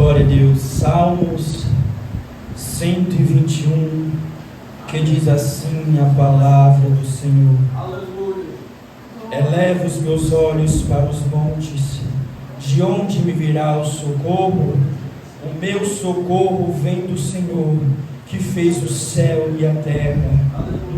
Glória a Deus. Salmos 121, que diz assim a palavra do Senhor. Aleluia. Eleva os meus olhos para os montes, de onde me virá o socorro? O meu socorro vem do Senhor, que fez o céu e a terra.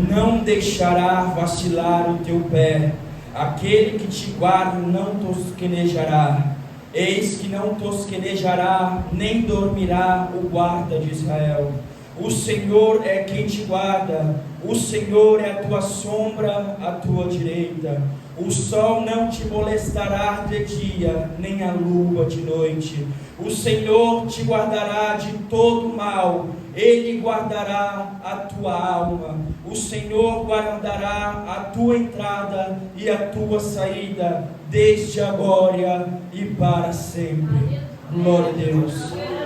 Não deixará vacilar o teu pé, aquele que te guarda não tosquenejará. Eis que não tosquenejará, nem dormirá o guarda de Israel. O Senhor é quem te guarda, o Senhor é a tua sombra, à tua direita. O sol não te molestará de dia, nem a lua de noite. O Senhor te guardará de todo mal, Ele guardará a tua alma. O Senhor guardará a tua entrada e a tua saída, desde agora e para sempre. Glória a Deus.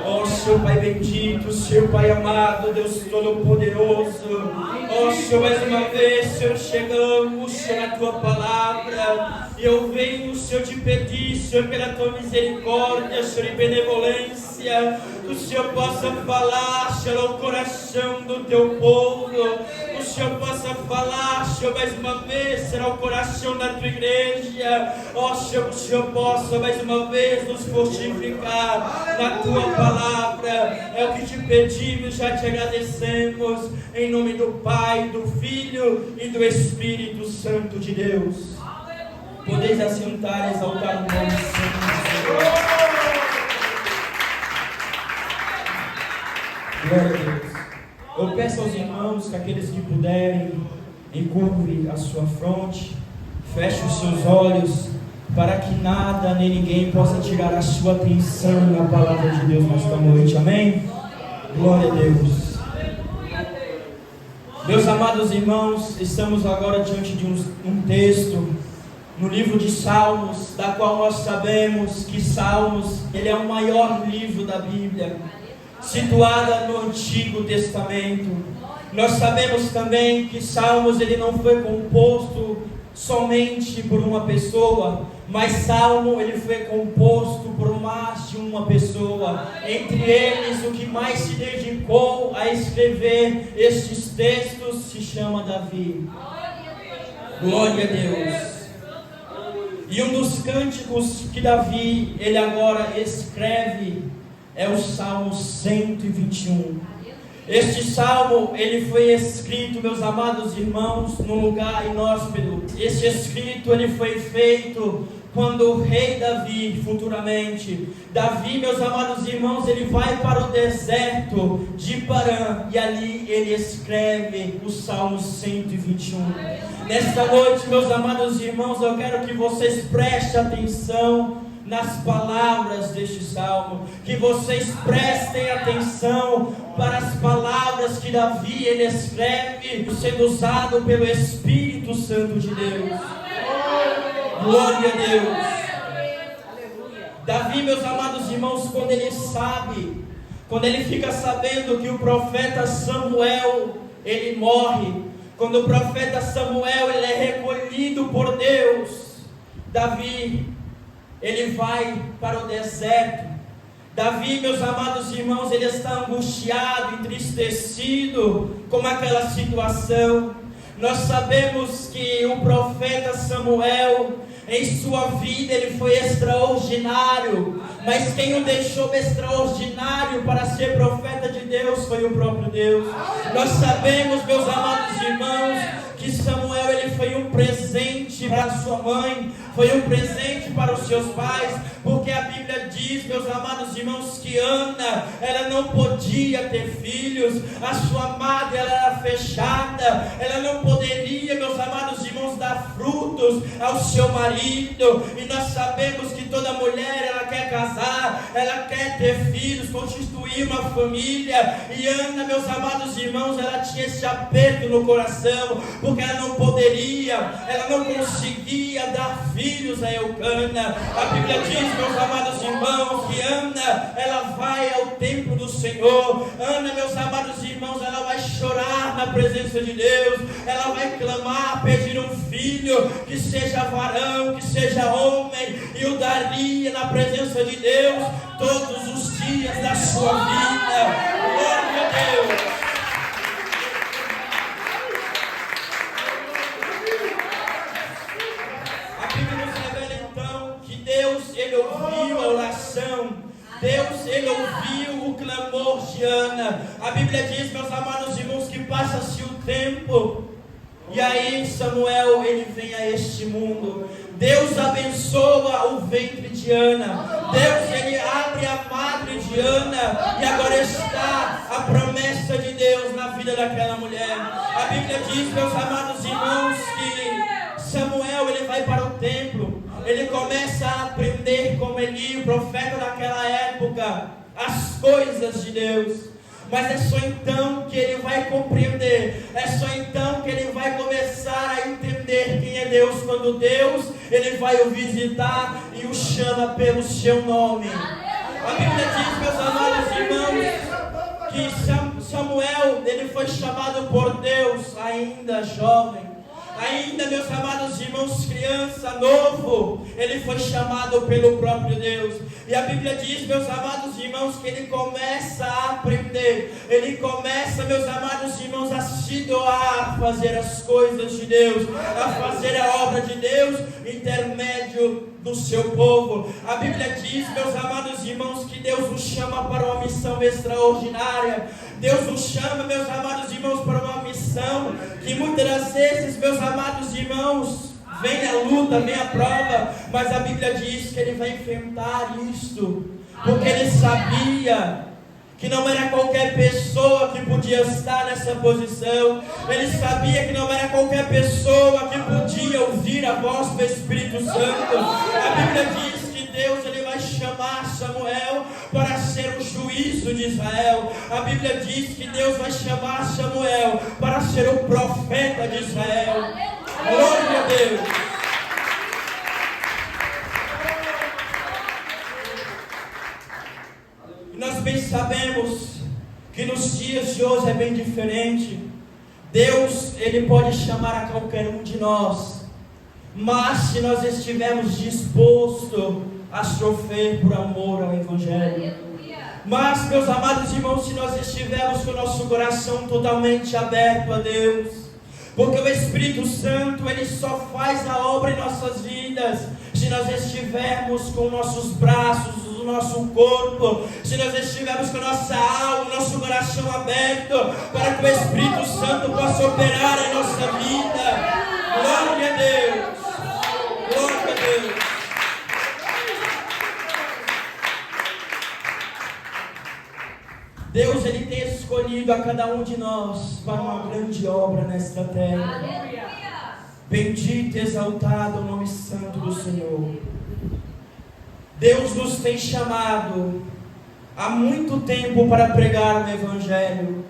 Ó Senhor Pai bendito, Senhor Pai amado, Deus Todo-Poderoso. Ó Senhor, mais uma vez, Senhor, chegamos, Senhor, na Tua Palavra. E eu venho, Senhor, te pedir, Senhor, pela Tua misericórdia, Senhor, e benevolência, que o Senhor possa falar, Senhor, ao coração do Teu povo. Que o Senhor possa falar, Senhor, mais uma vez, Senhor, ao coração da Tua igreja. Ó Senhor, que o Senhor possa, mais uma vez, nos fortificar na Tua Palavra. É o que te pedimos, já te agradecemos, em nome do Pai, do Filho e do Espírito Santo de Deus. Podeis assentar e exaltar o nome do Senhor. Glória a Deus. Eu peço aos irmãos que aqueles que puderem, encurve a sua fronte, feche os seus olhos, para que nada nem ninguém possa tirar a sua atenção na palavra de Deus nesta noite, amém? Glória a Deus. Meus amados irmãos, estamos agora diante de um texto no livro de Salmos, da qual nós sabemos que Salmos, ele é o maior livro da Bíblia, situada no Antigo Testamento. Nós sabemos também que Salmos, ele não foi composto somente por uma pessoa, mas Salmo ele foi composto por mais de uma pessoa. Entre eles, o que mais se dedicou a escrever estes textos se chama Davi. Glória a Deus. E um dos cânticos que Davi ele agora escreve é o Salmo 121. Este salmo, ele foi escrito, meus amados irmãos, num lugar inóspito. Este escrito, ele foi feito quando o rei Davi, futuramente, Davi, meus amados irmãos, ele vai para o deserto de Parã, e ali ele escreve o Salmo 121. Nesta noite, meus amados irmãos, eu quero que vocês prestem atenção nas palavras deste salmo, que vocês prestem atenção para as palavras que Davi ele escreve, sendo usado pelo Espírito Santo de Deus. Glória a Deus. Davi, meus amados irmãos, quando ele fica sabendo que o profeta Samuel ele morre, quando o profeta Samuel ele é recolhido por Deus, Davi ele vai para o deserto. Davi, meus amados irmãos, ele está angustiado, entristecido com aquela situação. Nós sabemos que o profeta Samuel, em sua vida, ele foi extraordinário, mas quem o deixou extraordinário para ser profeta de Deus foi o próprio Deus. Nós sabemos, meus amados irmãos, que Samuel ele foi um presente para sua mãe, foi um presente para os seus pais, porque a Bíblia diz, meus amados irmãos, que Ana, ela não podia ter filhos, a sua madre ela era fechada, ela não poderia, meus amados irmãos, dar frutos ao seu marido, e nós sabemos que toda mulher, ela quer casar, ela quer ter filhos, constituir uma família, e Ana, meus amados irmãos, ela tinha esse aperto no coração, porque ela não poderia, ela não conseguia dar filhos a Eucana. A Bíblia diz, meus amados irmãos, que Ana, ela vai ao templo do Senhor. Ana, meus amados irmãos, ela vai chorar na presença de Deus. Ela vai clamar, pedir um filho, que seja varão, que seja homem, e o daria na presença de Deus todos os dias da sua vida. Glória a Deus. Ele ouviu a oração, Deus, ele ouviu o clamor de Ana. A Bíblia diz, meus amados irmãos, que passa-se o tempo, e aí Samuel, ele vem a este mundo. Deus abençoa o ventre de Ana, Deus, ele abre a madre de Ana, e agora está a promessa de Deus na vida daquela mulher. A Bíblia diz, meus amados irmãos, que Samuel, ele vai para o templo. Ele começa a aprender com Eli, o profeta daquela época, as coisas de Deus. Mas é só então que ele vai compreender, é só então que ele vai começar a entender quem é Deus, quando Deus, ele vai o visitar e o chama pelo seu nome. A Bíblia diz, meus amados irmãos, que Samuel, ele foi chamado por Deus ainda jovem. Ainda, meus amados irmãos, criança, novo, ele foi chamado pelo próprio Deus. E a Bíblia diz, meus amados irmãos, que ele começa a aprender. Ele começa, meus amados irmãos, a se doar, a fazer as coisas de Deus, a fazer a obra de Deus, intermédio do seu povo. A Bíblia diz, meus amados irmãos, que Deus os chama para uma missão extraordinária. Deus nos chama, meus amados irmãos, para uma missão que muitas das vezes, meus amados irmãos, vem a luta, vem a prova, mas a Bíblia diz que ele vai enfrentar isto, porque ele sabia que não era qualquer pessoa que podia estar nessa posição. Ele sabia que não era qualquer pessoa que podia ouvir a voz do Espírito Santo. A Bíblia diz que Deus, ele vai chamar Samuel para ser o juízo de Israel. A Bíblia diz que Deus vai chamar Samuel para ser o profeta de Israel. Glória a Deus. E nós bem sabemos que nos dias de hoje é bem diferente. Deus, ele pode chamar a qualquer um de nós, mas se nós estivermos dispostos a sofrer por amor ao Evangelho. Mas, meus amados irmãos, se nós estivermos com o nosso coração totalmente aberto a Deus, porque o Espírito Santo, ele só faz a obra em nossas vidas se nós estivermos com nossos braços, o nosso corpo, se nós estivermos com a nossa alma, o nosso coração aberto, para que o Espírito Santo possa operar em nossa vida. Glória a Deus. Glória a Deus. Deus, ele tem escolhido a cada um de nós para uma grande obra nesta terra. Aleluia. Bendito e exaltado o nome santo do Senhor. Deus nos tem chamado há muito tempo para pregar o Evangelho.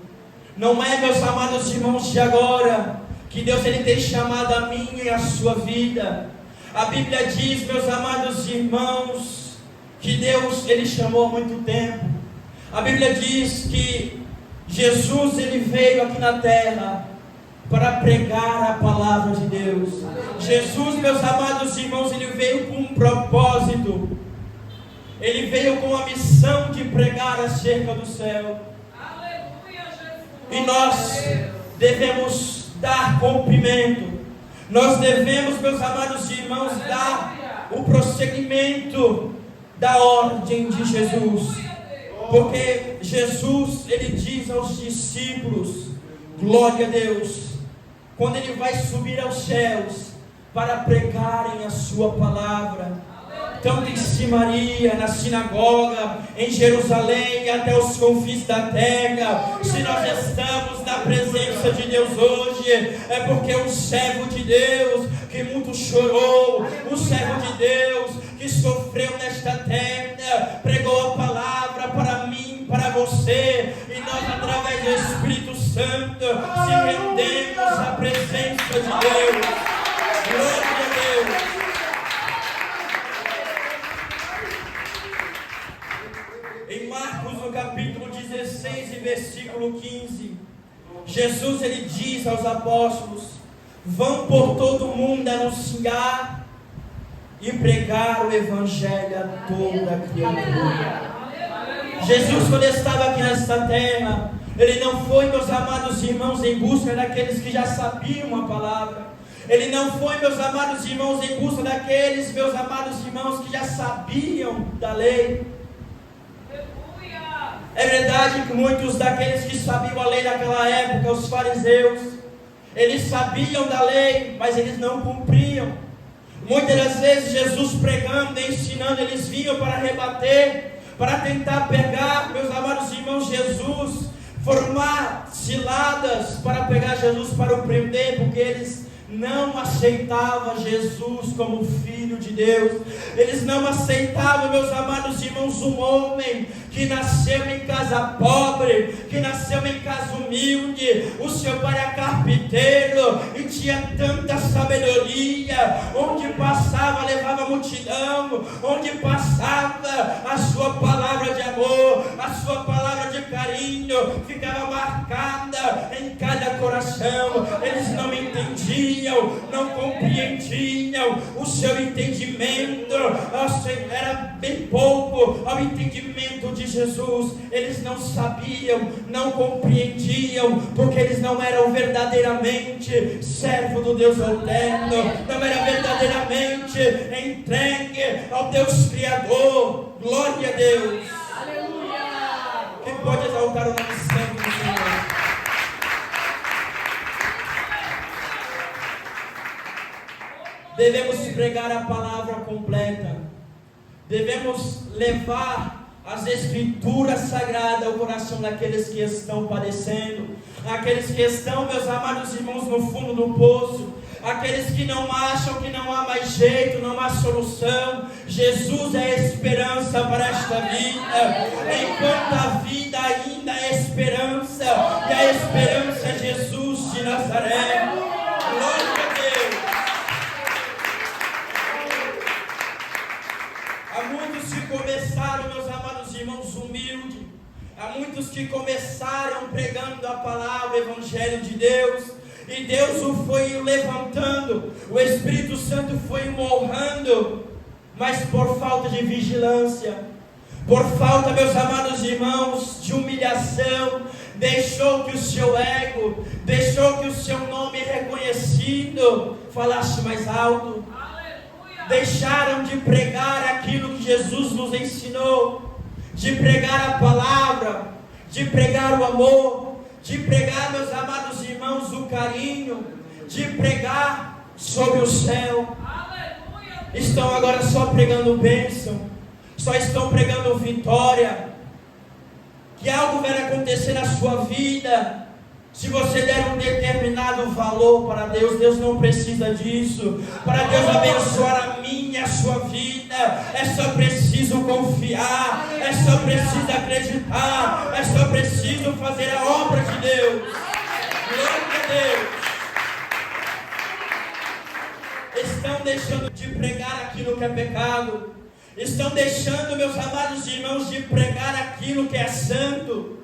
Não é, meus amados irmãos, de agora que Deus, ele tem chamado a minha e a sua vida. A Bíblia diz, meus amados irmãos, que Deus, ele chamou há muito tempo. A Bíblia diz que Jesus, ele veio aqui na terra para pregar a palavra de Deus. Jesus, meus amados irmãos, ele veio com um propósito. Ele veio com a missão de pregar acerca do céu. Aleluia, Jesus. E nós devemos dar cumprimento. Nós devemos, meus amados irmãos, dar o prosseguimento da ordem de Jesus. Porque Jesus, ele diz aos discípulos, glória a Deus, quando ele vai subir aos céus para pregarem a sua palavra, tanto em Samaria, na sinagoga, em Jerusalém, até os confins da terra. Se nós estamos na presença de Deus hoje, é porque um servo de Deus, que muito chorou, um servo de Deus, que sofreu nesta terra, pregou a palavra para mim, para você, e nós, através do Espírito Santo, se rendemos à presença de Deus. Glória a Deus. Jesus ele diz aos apóstolos: vão por todo o mundo anunciar e pregar o evangelho a toda criatura. Jesus, quando estava aqui nesta terra, ele não foi, meus amados irmãos, em busca daqueles que já sabiam a palavra. Ele não foi, meus amados irmãos, em busca daqueles, meus amados irmãos, que já sabiam da lei. É verdade que muitos daqueles que sabiam a lei naquela época, os fariseus, eles sabiam da lei, mas eles não cumpriam. Muitas das vezes Jesus pregando, ensinando, eles vinham para rebater, para tentar pegar, meus amados irmãos, Jesus, formar ciladas para pegar Jesus, para o prender, porque eles não aceitavam Jesus como Filho de Deus. Eles não aceitavam, meus amados irmãos, um homem que nasceu em casa pobre, que nasceu em casa humilde. O seu pai era carpinteiro e tinha tanta sabedoria. Onde passava, levava a multidão. Onde passava, a sua palavra de amor, a sua palavra de carinho ficava marcada em cada coração. Eles não entendiam, não compreendiam. O seu entendimento era bem pouco ao entendimento de Jesus. Eles não sabiam, não compreendiam, porque eles não eram verdadeiramente servo do Deus eterno, não eram verdadeiramente entregue ao Deus Criador. Glória a Deus. Aleluia. Quem pode exaltar o nome santo do Senhor? Devemos pregar a palavra completa. Devemos levar as escrituras sagradas ao coração daqueles que estão padecendo, aqueles que estão, meus amados irmãos, no fundo do poço, aqueles que não acham que não há mais jeito, não há solução. Jesus é a esperança para esta vida. Enquanto a vida ainda é esperança, e a esperança é Jesus de Nazaré. Glória a Deus. Há muitos que começaram, meus amados irmãos, humildes. Há muitos que começaram pregando a palavra, o Evangelho de Deus. E Deus o foi levantando. O Espírito Santo foi morrendo. Mas por falta de vigilância, por falta, meus amados irmãos, de humilhação, deixou que o seu ego, deixou que o seu nome reconhecido falasse mais alto. Deixaram de pregar aquilo que Jesus nos ensinou, de pregar a palavra, de pregar o amor, de pregar, meus amados irmãos, o carinho, de pregar sobre o céu. Estão agora só pregando bênção, só estão pregando vitória, que algo vai acontecer na sua vida. Se você der um determinado valor para Deus, Deus não precisa disso. Para Deus abençoar a minha e a sua vida, é só preciso confiar, é só preciso acreditar, é só preciso fazer a obra de Deus. Glória a Deus. Estão deixando de pregar aquilo que é pecado. Estão deixando, meus amados irmãos, de pregar aquilo que é santo.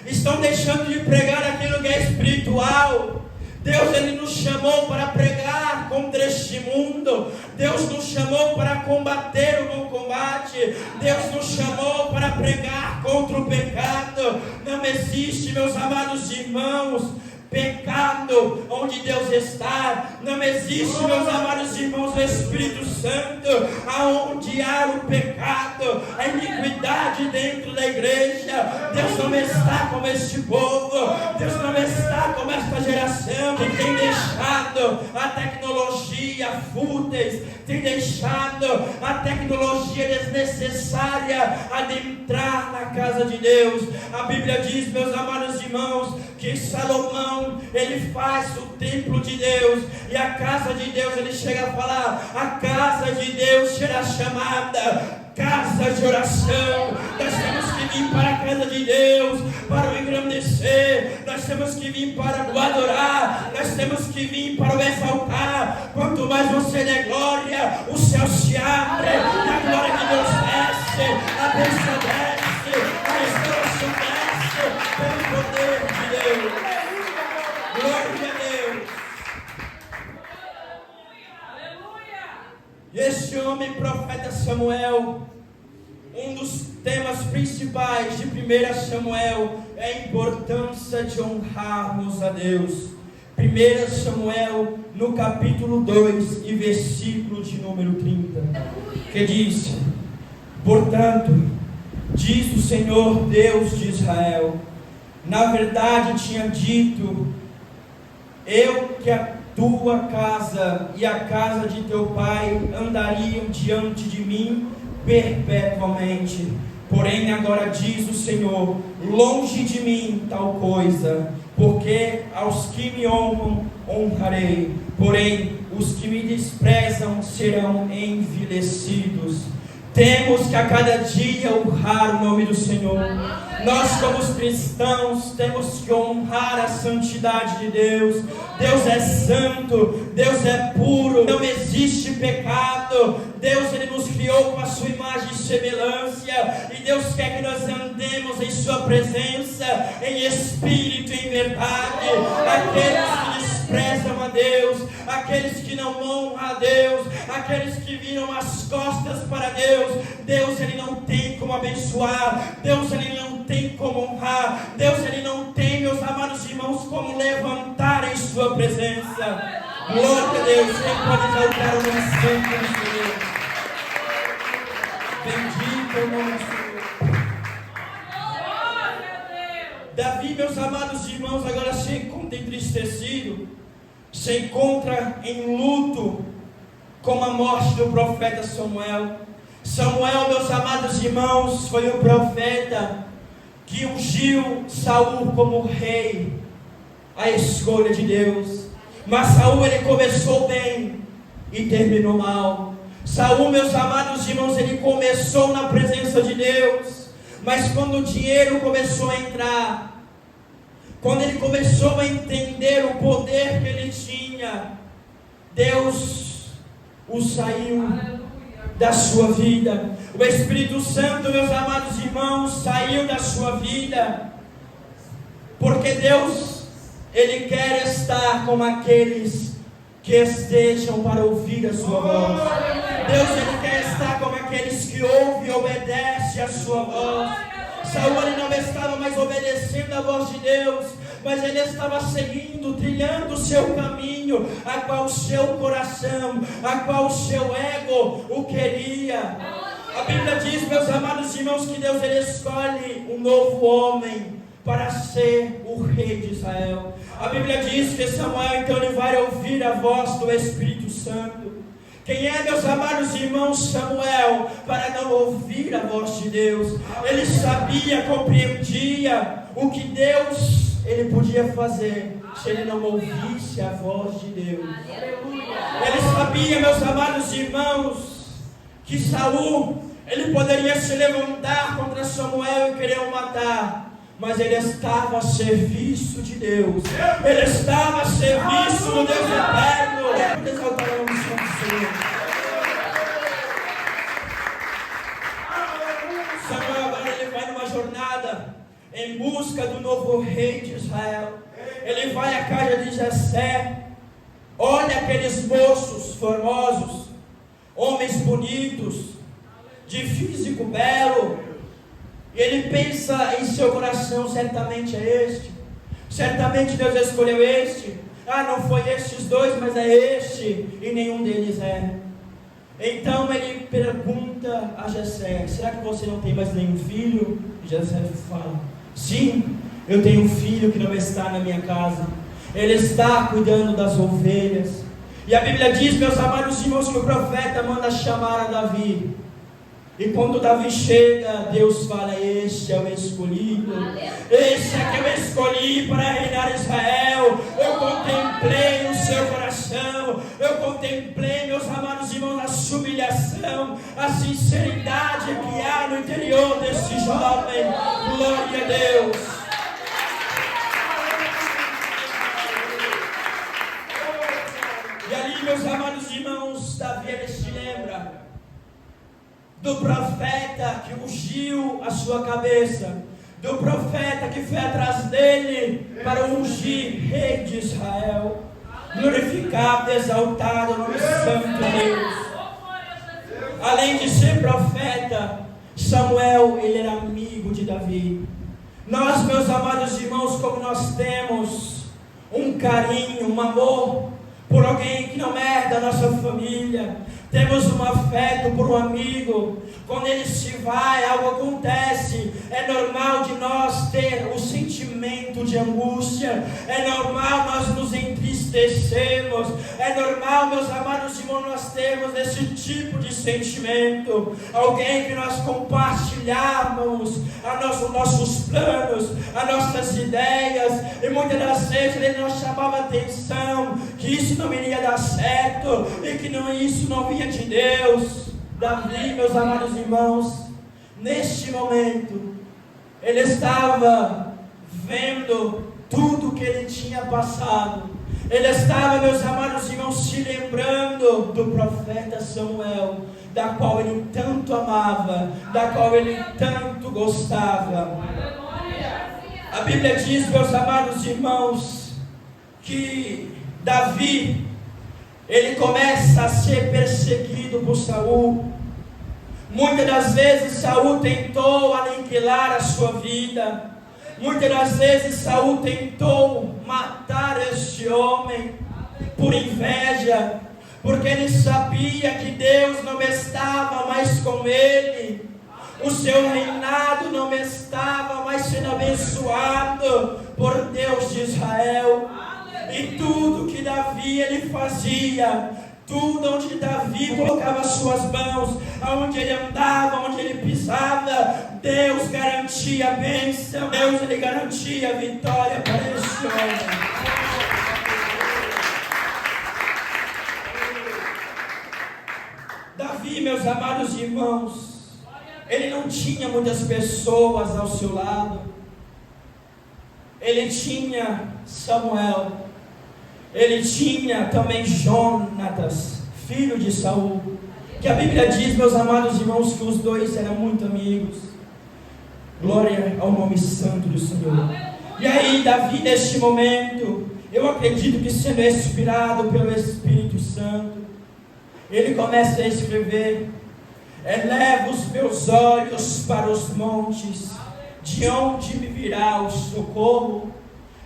Estão deixando de pregar aquilo que é espiritual. Deus, Ele nos chamou para pregar contra este mundo. Deus nos chamou para combater o bom combate. Deus nos chamou para pregar contra o pecado. Não existe, meus amados irmãos, pecado onde Deus está. Não existe, meus amados irmãos, o Espírito Santo aonde há o pecado, a iniquidade dentro da igreja. Deus não está com este povo. Deus não está com esta geração que tem deixado a tecnologia fúteis, tem deixado a tecnologia desnecessária adentrar na casa de Deus. A Bíblia diz, meus amados irmãos, que Salomão, ele faz o templo de Deus, e a casa de Deus, ele chega a falar, a casa de Deus será chamada casa de oração. Nós temos que vir para a casa de Deus para o engrandecer, nós temos que vir para o adorar, nós temos que vir para o exaltar. Quanto mais você der glória, o céu se abre, a glória de Deus desce, a bênção desce, a restauração desce pelo poder de Deus. Este homem, profeta Samuel, um dos temas principais de 1 Samuel é a importância de honrarmos a Deus. 1 Samuel, no capítulo 2 e versículo de número 30, que diz: portanto, diz o Senhor Deus de Israel, na verdade tinha dito, eu que a tua casa e a casa de teu pai andariam diante de mim perpetuamente. Porém agora diz o Senhor, longe de mim tal coisa, porque aos que me honram honrarei, porém os que me desprezam serão envilecidos. Temos que a cada dia honrar o nome do Senhor. Nós como cristãos temos que honrar a santidade de Deus. Deus é santo, Deus é puro, não existe pecado. Deus, Ele nos criou com a sua imagem e semelhança, e Deus quer que nós andemos em sua presença, em espírito e em verdade. Aqueles que desprezam a Deus, aqueles que não honram a Deus, aqueles que viram as costas para Deus, Deus, Ele não tem como abençoar, Deus, Ele não tem como honrar, Deus, Ele não tem, meus amados irmãos, como levantar em sua presença. Glória a Deus. Quem pode exaltar o nome santo do Senhor? Bendito é o nome do Senhor. Davi, meus amados irmãos, agora se encontra entristecido, se encontra em luto com a morte do profeta Samuel. Samuel, meus amados irmãos, foi o profeta que ungiu Saul como rei, a escolha de Deus. Mas Saul, ele começou bem e terminou mal. Saul, meus amados irmãos, ele começou na presença de Deus, mas quando o dinheiro começou a entrar, quando ele começou a entender o poder que ele tinha, Deus o saiu da sua vida. O Espírito Santo, meus amados irmãos, saiu da sua vida, porque Deus, Ele quer estar com aqueles que estejam para ouvir a sua voz. Deus, Ele quer estar com aqueles que ouvem e obedecem a sua voz. Saul, ele não estava mais obedecendo a voz de Deus, mas ele estava seguindo, trilhando o seu caminho, a qual o seu coração, a qual o seu ego o queria. A Bíblia diz, meus amados irmãos, que Deus, ele escolhe um novo homem para ser o rei de Israel. A Bíblia diz que Samuel, então, ele vai ouvir a voz do Espírito Santo. Quem é, meus amados irmãos, Samuel, para não ouvir a voz de Deus? Ele sabia, compreendia o que Deus, ele podia fazer se ele não ouvisse a voz de Deus. Ele sabia, meus amados irmãos, que Saul, ele poderia se levantar contra Samuel e querer o matar, mas ele estava a serviço de Deus. Ele estava a serviço do Deus eterno. Exaltar o nome do Senhor. Samuel agora ele vai numa jornada em busca do novo rei de Israel. Ele vai à casa de Jessé, olha aqueles moços formosos, homens bonitos, de físico belo, e ele pensa em seu coração, certamente é este, certamente Deus escolheu este. Não foi estes dois, mas é este, e nenhum deles é. Então ele pergunta a Jessé: será que você não tem mais nenhum filho? E Jessé fala: sim, eu tenho um filho que não está na minha casa, ele está cuidando das ovelhas. E a Bíblia diz, meus amados irmãos, que o profeta manda chamar a Davi. E quando Davi chega, Deus fala: este é o escolhido, este é que eu escolhi para reinar Israel. Eu contemplei o seu coração, eu contemplei, meus amados irmãos, a sua humilhação, a sinceridade que há no interior desse jovem. Glória a Deus. E ali, meus amados irmãos, Davi, ele se lembra do profeta que ungiu a sua cabeça, do profeta que foi atrás dele para ungir rei de Israel. Glorificado, exaltado o nome santo de Deus. Além de ser profeta, Samuel, ele era amigo de Davi. Nós, meus amados irmãos, como nós temos um carinho, um amor por alguém que não é da nossa família, temos um afeto por um amigo, quando ele se vai, algo acontece, é normal de nós ter o sentimento de angústia, é normal nós nos entristecermos, é normal, meus amados irmãos, nós termos esse tipo de sentimento, alguém que nós compartilhamos os nossos planos, as nossas ideias, e muitas das vezes ele nos chamava a atenção, que isso não iria dar certo, e que isso não vinha de Deus. Davi, meus amados irmãos, neste momento, ele estava vendo tudo que ele tinha passado, ele estava, meus amados irmãos, se lembrando do profeta Samuel, da qual ele tanto amava, da qual ele tanto gostava. A Bíblia diz, meus amados irmãos, que Davi, ele começa a ser perseguido por Saul. Muitas das vezes Saul tentou aniquilar a sua vida. Muitas das vezes Saul tentou matar este homem por inveja, porque ele sabia que Deus não estava mais com ele. O seu reinado não estava mais sendo abençoado por Deus de Israel. E tudo que Davi ele fazia, tudo onde Davi colocava suas mãos, aonde ele andava, onde ele pisava, Deus garantia a bênção, Deus ele garantia a vitória para este homem. Davi, meus amados irmãos, ele não tinha muitas pessoas ao seu lado. Ele tinha Samuel. Ele tinha também Jonatas, filho de Saul, que a Bíblia diz, meus amados irmãos, que os dois eram muito amigos. Glória ao nome santo do Senhor. E aí, Davi, neste momento, eu acredito que sendo inspirado pelo Espírito Santo, ele começa a escrever: eleva os meus olhos para os montes, de onde me virá o socorro?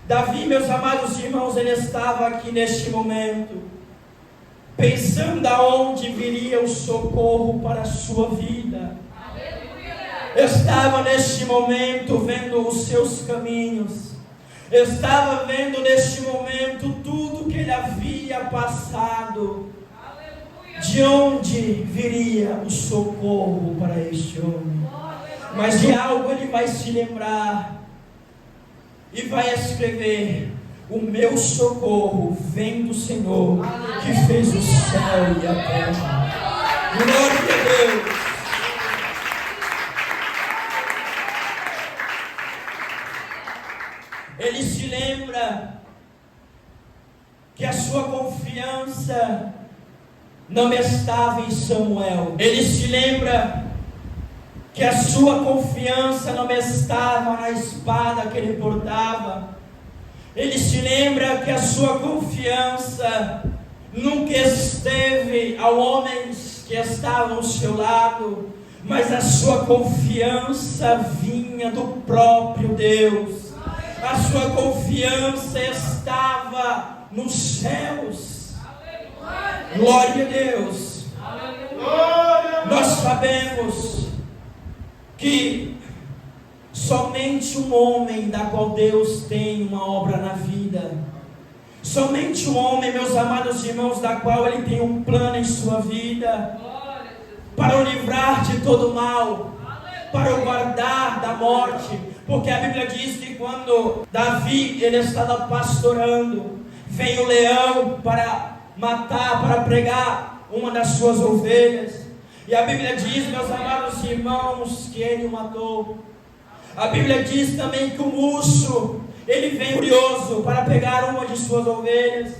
Davi, meus amados irmãos, ele estava aqui neste momento, pensando aonde viria o socorro para a sua vida. Estava neste momento vendo os seus caminhos, estava vendo neste momento tudo que ele havia passado. De onde viria o socorro para este homem? Mas de algo ele vai se lembrar e vai escrever: o meu socorro vem do Senhor, que fez o céu e a terra. Glória a Deus. Ele se lembra que a sua confiança não estava em Samuel. Ele se lembra que a sua confiança não estava na espada que ele portava. Ele se lembra que a sua confiança nunca esteve a homens que estavam ao seu lado, mas a sua confiança vinha do próprio Deus. A sua confiança estava nos céus. Glória a Deus. Nós sabemos que somente um homem da qual Deus tem uma obra na vida, somente um homem, meus amados irmãos, da qual Ele tem um plano em sua vida, para o livrar de todo mal, para o guardar da morte, porque a Bíblia diz que quando Davi ele estava pastorando, veio o leão para matar, para pregar uma das suas ovelhas. E a Bíblia diz, meus amados irmãos, que ele o matou. A Bíblia diz também que o urso, ele vem furioso para pegar uma de suas ovelhas,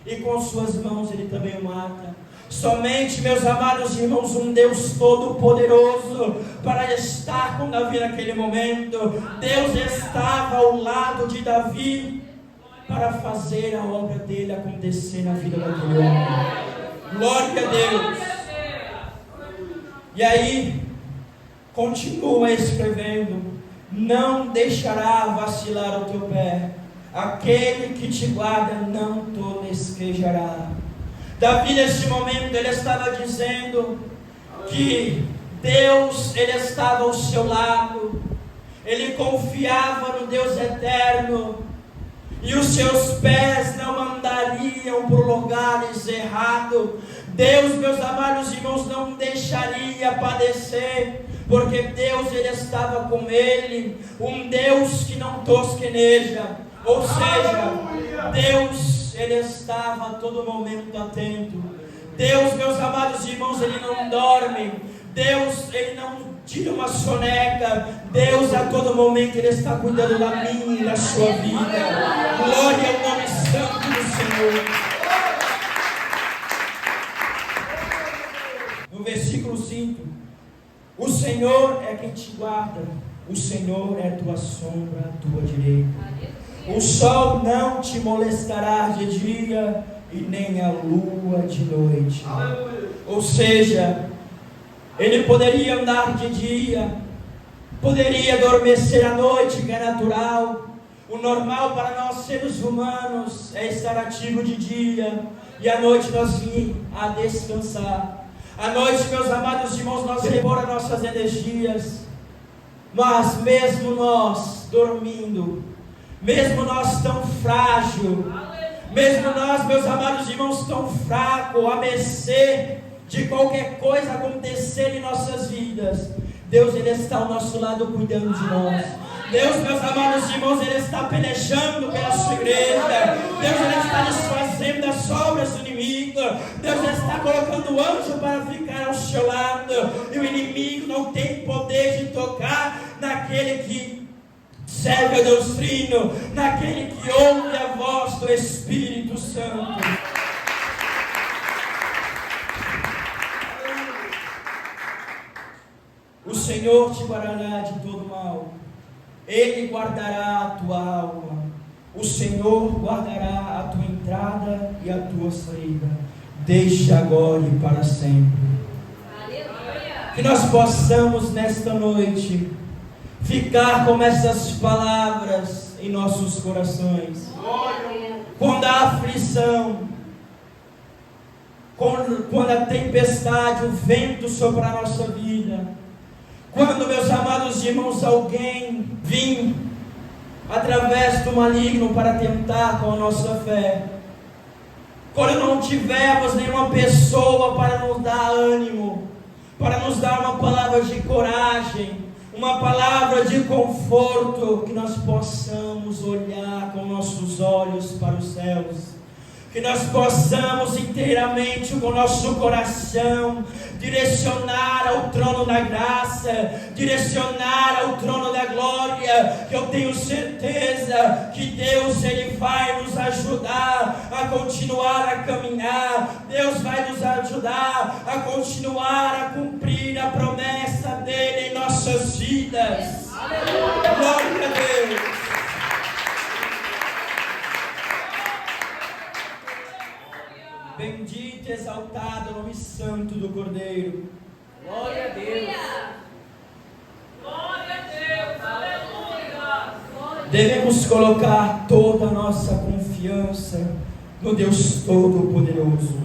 e com suas mãos ele também o mata. Somente, meus amados irmãos, um Deus todo-poderoso para estar com Davi naquele momento. Deus estava ao lado de Davi para fazer a obra dele acontecer na vida daquele homem. Glória a Deus. E aí, continua escrevendo: não deixará vacilar o teu pé, aquele que te guarda não tosquejará. Davi, nesse momento, ele estava dizendo que Deus, ele estava ao seu lado, ele confiava no Deus eterno, e os seus pés não andariam por lugares errados. Deus, meus amados irmãos, não deixaria padecer, porque Deus, ele estava com ele, um Deus que não tosqueneja, ou seja, Deus, ele estava a todo momento atento. Deus, meus amados irmãos, ele não dorme, Deus, ele não tira uma soneca. Deus, a todo momento, ele está cuidando da minha e da sua vida. Glória ao nome santo do Senhor. No versículo 5: o Senhor é quem te guarda, o Senhor é tua sombra, a tua direita. O sol não te molestará de dia, e nem a lua de noite. Ou seja, ele poderia andar de dia, poderia adormecer à noite, que é natural. O normal para nós seres humanos é estar ativo de dia, e à noite nós vir a descansar. À noite, meus amados irmãos, nós repor as nossas energias. Mas mesmo nós dormindo, mesmo nós tão frágil, mesmo nós, meus amados irmãos, tão fraco, a mercê de qualquer coisa acontecer em nossas vidas, Deus, ele está ao nosso lado cuidando de nós. Deus, meus amados irmãos, ele está pelejando pela sua igreja. Deus, ele está desfazendo as obras do inimigo. Deus, ele está colocando o anjo para ficar ao seu lado, e o inimigo não tem poder de tocar naquele que serve a Deus Trino, naquele que ouve a voz do Espírito Santo. O Senhor te guardará de todo mal, Ele guardará a tua alma. O Senhor guardará a tua entrada e a tua saída, desde agora e para sempre. Aleluia. Que nós possamos nesta noite ficar com essas palavras em nossos corações. Quando a aflição, quando a tempestade, o vento sopra a nossa vida, quando, meus amados irmãos, alguém vir através do maligno para tentar com a nossa fé, quando não tivermos nenhuma pessoa para nos dar ânimo, para nos dar uma palavra de coragem, uma palavra de conforto, que nós possamos olhar com nossos olhos para os céus, que nós possamos inteiramente com o nosso coração direcionar ao trono da graça, direcionar ao trono da glória, que eu tenho certeza que Deus, ele vai nos ajudar a continuar a caminhar. Deus vai nos ajudar a continuar a cumprir a promessa dele em nossas vidas. Aleluia. Glória a Deus. Bendito e exaltado o nome santo do Cordeiro. Glória a Deus. Glória a Deus. Aleluia. Devemos colocar toda a nossa confiança no Deus Todo-Poderoso.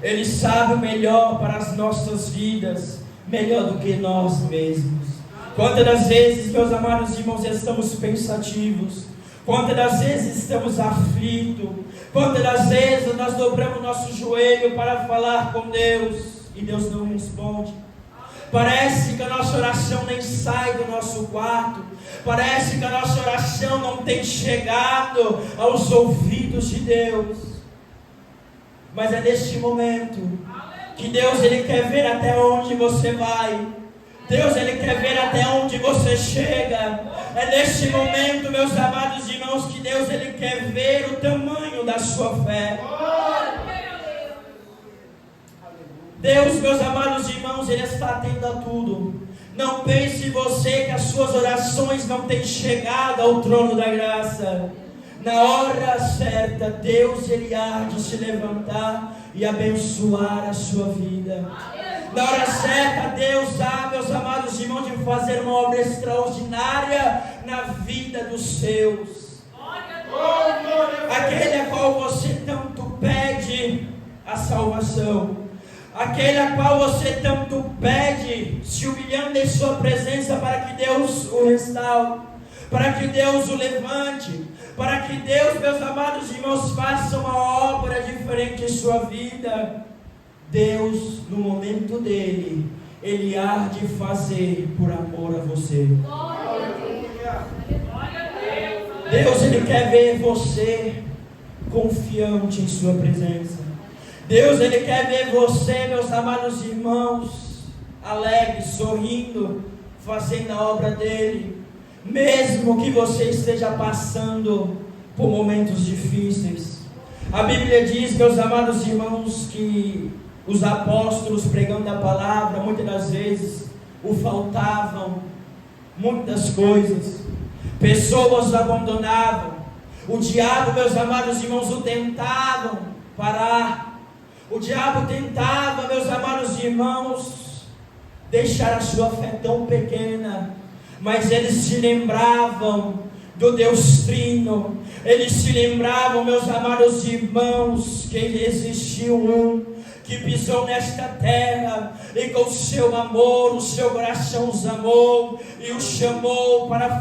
Ele sabe o melhor para as nossas vidas, melhor do que nós mesmos. Quantas das vezes, meus amados irmãos, estamos pensativos, quantas das vezes estamos aflitos, quantas das vezes nós dobramos nosso joelho para falar com Deus e Deus não responde. Parece que a nossa oração nem sai do nosso quarto, parece que a nossa oração não tem chegado aos ouvidos de Deus. Mas é neste momento que Deus, ele quer ver até onde você vai. Deus, ele quer ver até onde você chega. É neste momento, meus amados irmãos, que Deus, ele quer ver o tamanho da sua fé. Deus, meus amados irmãos, ele está atento a tudo. Não pense você que as suas orações não têm chegado ao trono da graça. Na hora certa, Deus, ele há de se levantar e abençoar a sua vida. Na hora certa, Deus há, meus amados irmãos, de fazer uma obra extraordinária na vida dos seus. Aquele a qual você tanto pede a salvação, aquele a qual você tanto pede, se humilhando em sua presença, para que Deus o restaure, para que Deus o levante, para que Deus, meus amados irmãos, faça uma obra diferente em sua vida. Deus, no momento dele, Ele há de fazer por amor a você. Deus, Ele quer ver você confiante em sua presença. Deus, Ele quer ver você, meus amados irmãos, alegre, sorrindo, fazendo a obra dele. Mesmo que você esteja passando por momentos difíceis. A Bíblia diz, meus amados irmãos, que os apóstolos pregando a palavra, muitas das vezes, o faltavam muitas coisas. Pessoas o abandonavam. O diabo, meus amados irmãos, o tentavam parar. O diabo tentava, meus amados irmãos, deixar a sua fé tão pequena. Mas eles se lembravam do Deus Trino. Eles se lembravam, meus amados irmãos, que existiu um que pisou nesta terra e com o seu amor, o seu coração os amou e o chamou para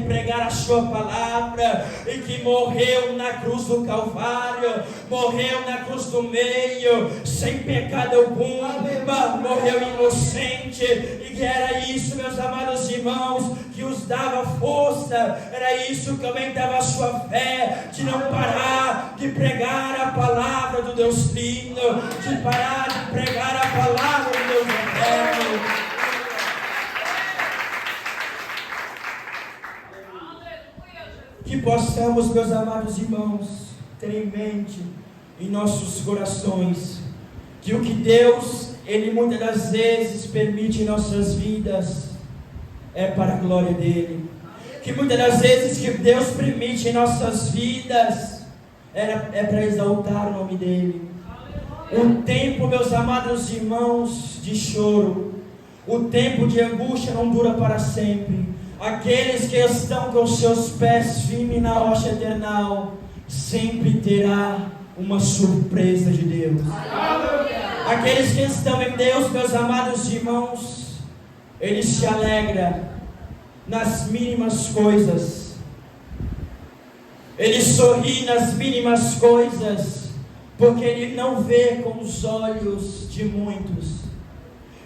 pregar a sua palavra, e que morreu na cruz do Calvário, morreu na cruz do meio, sem pecado algum, morreu inocente, e que era isso, meus amados irmãos, que os dava força, era isso que aumentava a sua fé, de não parar de pregar a palavra do Deus Trino, de parar de pregar a palavra do Deus eterno. Que possamos, meus amados irmãos, ter em mente, em nossos corações, que o que Deus, Ele muitas das vezes permite em nossas vidas, é para a glória dEle. Que muitas das vezes que Deus permite em nossas vidas, é para exaltar o nome dEle. O tempo, meus amados irmãos, de choro, o tempo de angústia não dura para sempre. Aqueles que estão com seus pés firmes na rocha eternal, sempre terá uma surpresa de Deus. Aqueles que estão em Deus, meus amados irmãos, Ele se alegra nas mínimas coisas. Ele sorri nas mínimas coisas, porque Ele não vê com os olhos de muitos.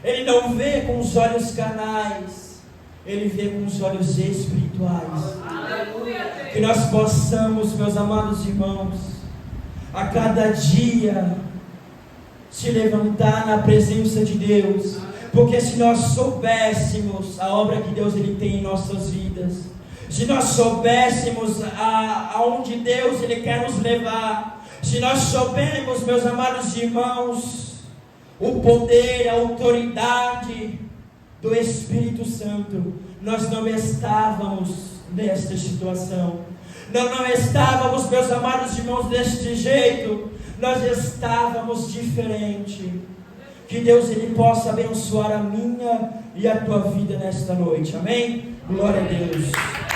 Ele não vê com os olhos carnais. Ele vê com os olhos espirituais. Que nós possamos, meus amados irmãos, a cada dia se levantar na presença de Deus. Porque se nós soubéssemos a obra que Deus Ele tem em nossas vidas, se nós soubéssemos aonde Deus Ele quer nos levar, se nós soubermos, meus amados irmãos, o poder, a autoridade do Espírito Santo, nós não estávamos nesta situação. Nós não estávamos, meus amados irmãos, deste jeito. Nós estávamos diferente. Que Deus Ele possa abençoar a minha e a tua vida nesta noite. Amém? Glória a Deus.